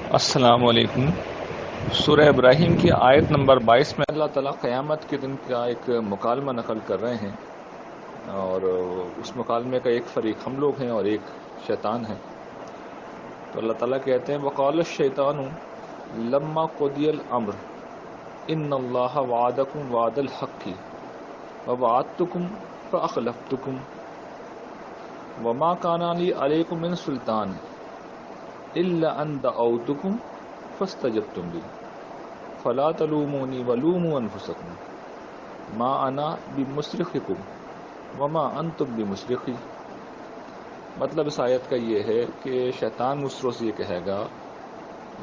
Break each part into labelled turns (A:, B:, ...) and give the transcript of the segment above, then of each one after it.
A: السلام علیکم۔ سورہ ابراہیم کی آیت نمبر 22 میں اللہ تعالیٰ قیامت کے دن کا ایک مکالمہ نقل کر رہے ہیں، اور اس مکالمے کا ایک فریق ہم لوگ ہیں اور ایک شیطان ہے۔ تو اللہ تعالیٰ کہتے ہیں وقال الشیطان لما قضی الامر ان اللہ وعدکم وعد الحق ووعدتکم فاخلفتکم وما کان لی علیکم من سلطان الا ان دعوتکم فاستجبتم لی فلا تلومونی ولوموا انفسکم ما انا بمصرخکم وما انتم بمصرخی۔ مطلب اس آیت کا یہ ہے کہ شیطان اس روز یہ کہے گا،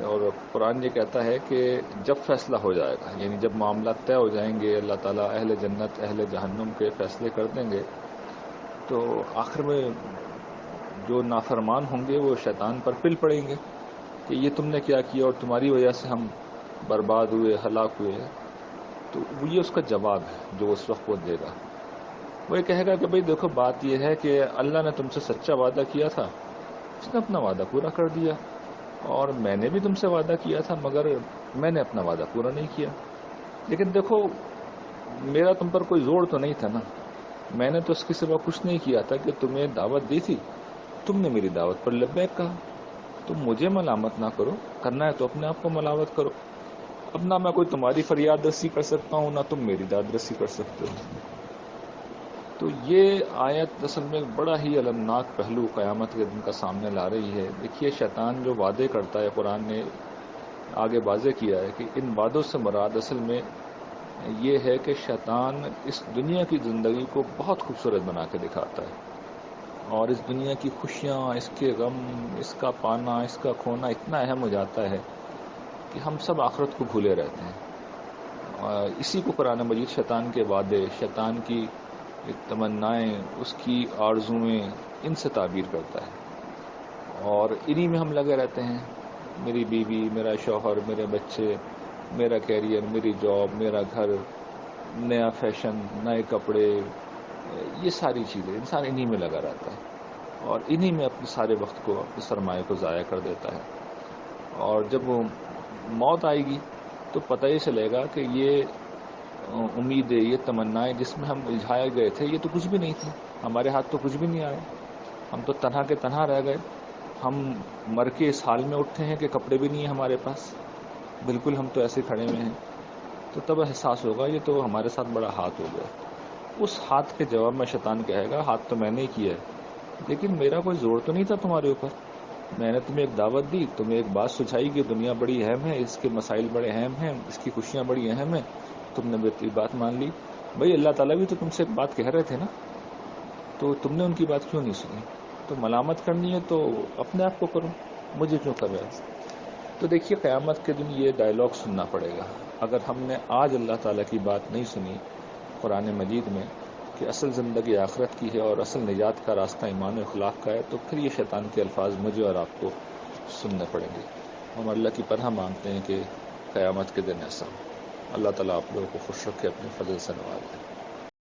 A: اور قرآن یہ کہتا ہے کہ جب فیصلہ ہو جائے گا، یعنی جب معاملات طے ہو جائیں گے، اللہ تعالیٰ اہل جنت اہل جہنم کے فیصلے کر دیں گے، تو آخر میں جو نافرمان ہوں گے وہ شیطان پر پل پڑیں گے کہ یہ تم نے کیا کیا اور تمہاری وجہ سے ہم برباد ہوئے، ہلاک ہوئے۔ تو یہ اس کا جواب ہے جو اس وقت وہ دے گا۔ وہ یہ کہے گا کہ بھئی دیکھو، بات یہ ہے کہ اللہ نے تم سے سچا وعدہ کیا تھا، اس نے اپنا وعدہ پورا کر دیا، اور میں نے بھی تم سے وعدہ کیا تھا مگر میں نے اپنا وعدہ پورا نہیں کیا۔ لیکن دیکھو، میرا تم پر کوئی زور تو نہیں تھا نا، میں نے تو اس کے سوا کچھ نہیں کیا تھا کہ تمہیں دعوت دی تھی، تم نے میری دعوت پر لبیک کہا، تم مجھے ملامت نہ کرو، کرنا ہے تو اپنے آپ کو ملامت کرو۔ اب نہ میں کوئی تمہاری فریاد رسی کر سکتا ہوں، نہ تم میری داد رسی کر سکتے ہو۔ تو یہ آیت اصل میں ایک بڑا ہی المناک پہلو قیامت کے دن کا سامنے لا رہی ہے۔ دیکھیے، شیطان جو وعدے کرتا ہے، قرآن نے آگے واضح کیا ہے کہ ان وعدوں سے مراد اصل میں یہ ہے کہ شیطان اس دنیا کی زندگی کو بہت خوبصورت بنا کے دکھاتا ہے، اور اس دنیا کی خوشیاں، اس کے غم، اس کا پانا، اس کا کھونا اتنا اہم ہو جاتا ہے کہ ہم سب آخرت کو بھولے رہتے ہیں۔ اسی کو قرآن مجید شیطان کے وعدے، شیطان کی تمنائیں، اس کی آرزوئیں، ان سے تعبیر کرتا ہے، اور انہی میں ہم لگے رہتے ہیں۔ میری بیوی، میرا شوہر، میرے بچے، میرا کیریئر، میری جاب، میرا گھر، نیا فیشن، نئے کپڑے، یہ ساری چیزیں انسان انہی میں لگا رہتا ہے، اور انہی میں اپنے سارے وقت کو، اپنے سرمایہ کو ضائع کر دیتا ہے۔ اور جب وہ موت آئے گی تو پتہ ہی چلے گا کہ یہ امیدیں، یہ تمنائیں جس میں ہم الجھائے گئے تھے، یہ تو کچھ بھی نہیں تھی، ہمارے ہاتھ تو کچھ بھی نہیں آیا، ہم تو تنہا کے تنہا رہ گئے۔ ہم مر کے اس حال میں اٹھے ہیں کہ کپڑے بھی نہیں ہیں ہمارے پاس، بالکل ہم تو ایسے کھڑے ہوئے ہیں۔ تو تب احساس ہوگا یہ تو ہمارے ساتھ بڑا ہاتھ ہو گیا۔ اس ہاتھ کے جواب میں شیطان کہے گا ہاتھ تو میں نے ہی کیا ہے، لیکن میرا کوئی زور تو نہیں تھا تمہارے اوپر، میں نے تمہیں ایک دعوت دی، تمہیں ایک بات سجھائی کہ دنیا بڑی اہم ہے، اس کے مسائل بڑے اہم ہیں، اس کی خوشیاں بڑی اہم ہیں، تم نے میری بات مان لی۔ بھئی اللہ تعالیٰ بھی تو تم سے ایک بات کہہ رہے تھے نا، تو تم نے ان کی بات کیوں نہیں سنی؟ تو ملامت کرنی ہے تو اپنے آپ کو کرو، مجھے کیوں کر رہے ہیں؟ تو دیکھیے، قیامت کے دن یہ ڈائلاگ سننا پڑے گا۔ اگر ہم نے آج اللہ تعالیٰ کی بات نہیں سنی قرآن مجید میں کہ اصل زندگی آخرت کی ہے اور اصل نجات کا راستہ ایمان و اخلاق کا ہے، تو پھر یہ شیطان کے الفاظ مجھے اور آپ کو سننے پڑیں گے۔ ہم اللہ کی پناہ مانگتے ہیں کہ قیامت کے دن ایسا ہو۔ اللہ تعالیٰ آپ لوگوں کو خوش رکھے، اپنے فضل سے نوازے۔